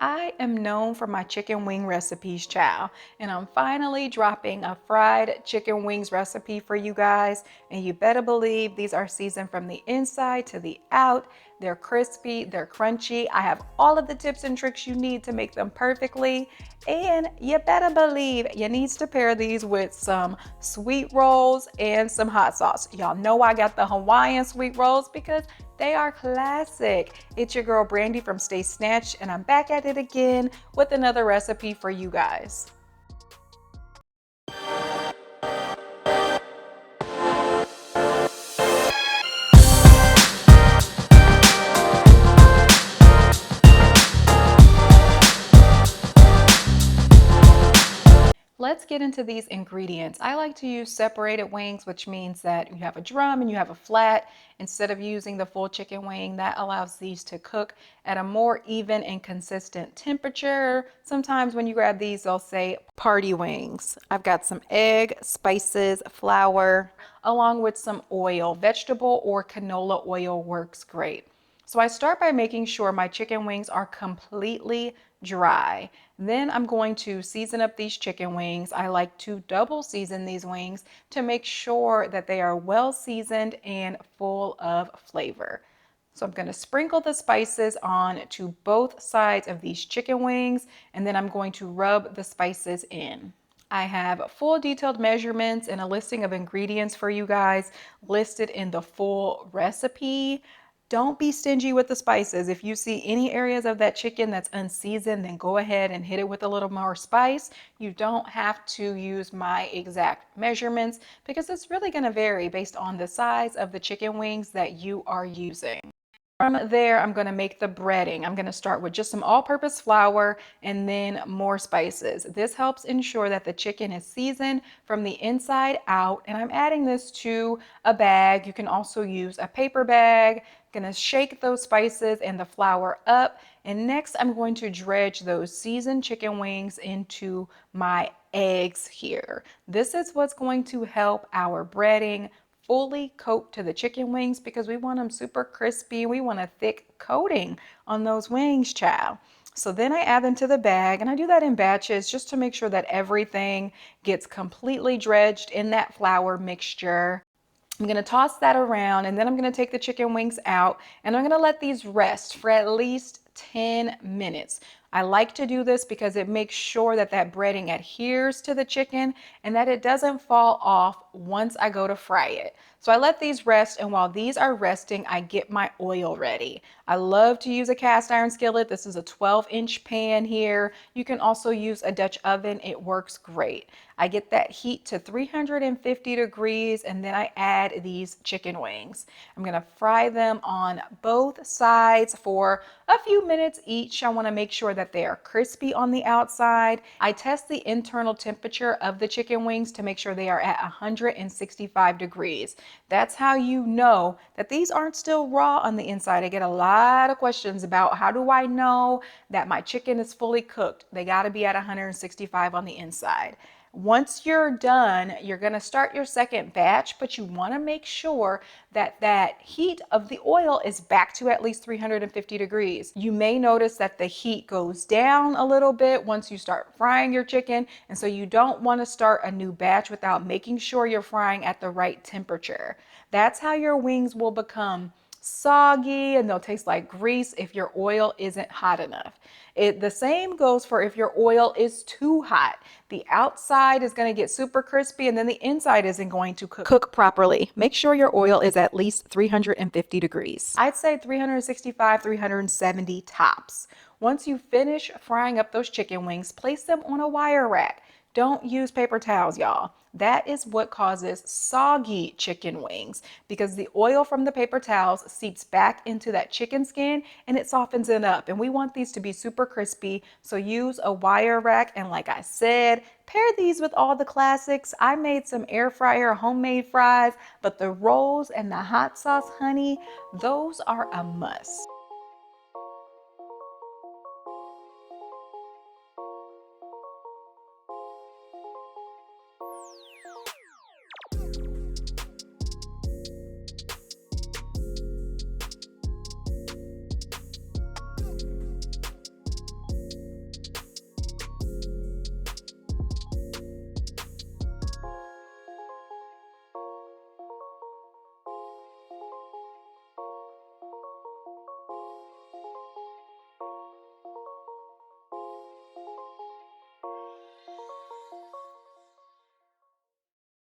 I am known for my chicken wing recipes, child, and I'm finally dropping a fried chicken wings recipe for you guys. And you better believe these are seasoned from the inside to the out. They're crispy, they're crunchy. I have all of the tips and tricks you need to make them perfectly. And you better believe you need to pair these with some sweet rolls and some hot sauce. Y'all know I got the Hawaiian sweet rolls because they are classic. It's your girl Brandy from Stay Snatched, and I'm back at it again with another recipe for you guys. Let's get into these ingredients. I like to use separated wings, which means that you have a drum and you have a flat. Instead of using the full chicken wing, that allows these to cook at a more even and consistent temperature. Sometimes when you grab these, they'll say party wings. I've got some egg, spices, flour, along with some oil. Vegetable or canola oil works great. So I start by making sure my chicken wings are completely dry. Then I'm going to season up these chicken wings. I like to double season these wings to make sure that they are well seasoned and full of flavor. So I'm going to sprinkle the spices on to both sides of these chicken wings, and then I'm going to rub the spices in. I have full detailed measurements and a listing of ingredients for you guys listed in the full recipe. Don't be stingy with the spices. If you see any areas of that chicken that's unseasoned, then go ahead and hit it with a little more spice. You don't have to use my exact measurements because it's really going to vary based on the size of the chicken wings that you are using. From there, I'm going to make the breading. I'm going to start with just some all-purpose flour and then more spices. This helps ensure that the chicken is seasoned from the inside out. And I'm adding this to a bag. You can also use a paper bag. I'm going to shake those spices and the flour up. And next, I'm going to dredge those seasoned chicken wings into my eggs here. This is what's going to help our breading fully coat to the chicken wings because we want them super crispy. We want a thick coating on those wings, child. So then I add them to the bag, and I do that in batches just to make sure that everything gets completely dredged in that flour mixture. I'm going to toss that around, and then I'm going to take the chicken wings out, and I'm going to let these rest for at least 10 minutes. I like to do this because it makes sure that that breading adheres to the chicken and that it doesn't fall off once I go to fry it. So I let these rest, and while these are resting, I get my oil ready. I love to use a cast iron skillet. This is a 12-inch pan here. You can also use a Dutch oven. It works great. I get that heat to 350 degrees, and then I add these chicken wings. I'm gonna fry them on both sides for a few minutes each. I wanna make sure that they are crispy on the outside. I test the internal temperature of the chicken wings to make sure they are at 165 degrees. That's how you know that these aren't still raw on the inside. I get a lot of questions about how do I know that my chicken is fully cooked? They gotta be at 165 on the inside. Once you're done, you're going to start your second batch, but you want to make sure that that heat of the oil is back to at least 350 degrees. You may notice that the heat goes down a little bit once you start frying your chicken, and so you don't want to start a new batch without making sure you're frying at the right temperature. That's how your wings will become soggy and they'll taste like grease if your oil isn't hot enough. The same goes for if your oil is too hot. The outside is going to get super crispy and then the inside isn't going to cook properly. Make sure your oil is at least 350 degrees. I'd say 365, 370 tops. Once you finish frying up those chicken wings, place them on a wire rack. Don't use paper towels, y'all. That is what causes soggy chicken wings because the oil from the paper towels seeps back into that chicken skin and it softens it up. And we want these to be super crispy. So use a wire rack. And like I said, pair these with all the classics. I made some air fryer homemade fries, but the rolls and the hot sauce, honey, those are a must.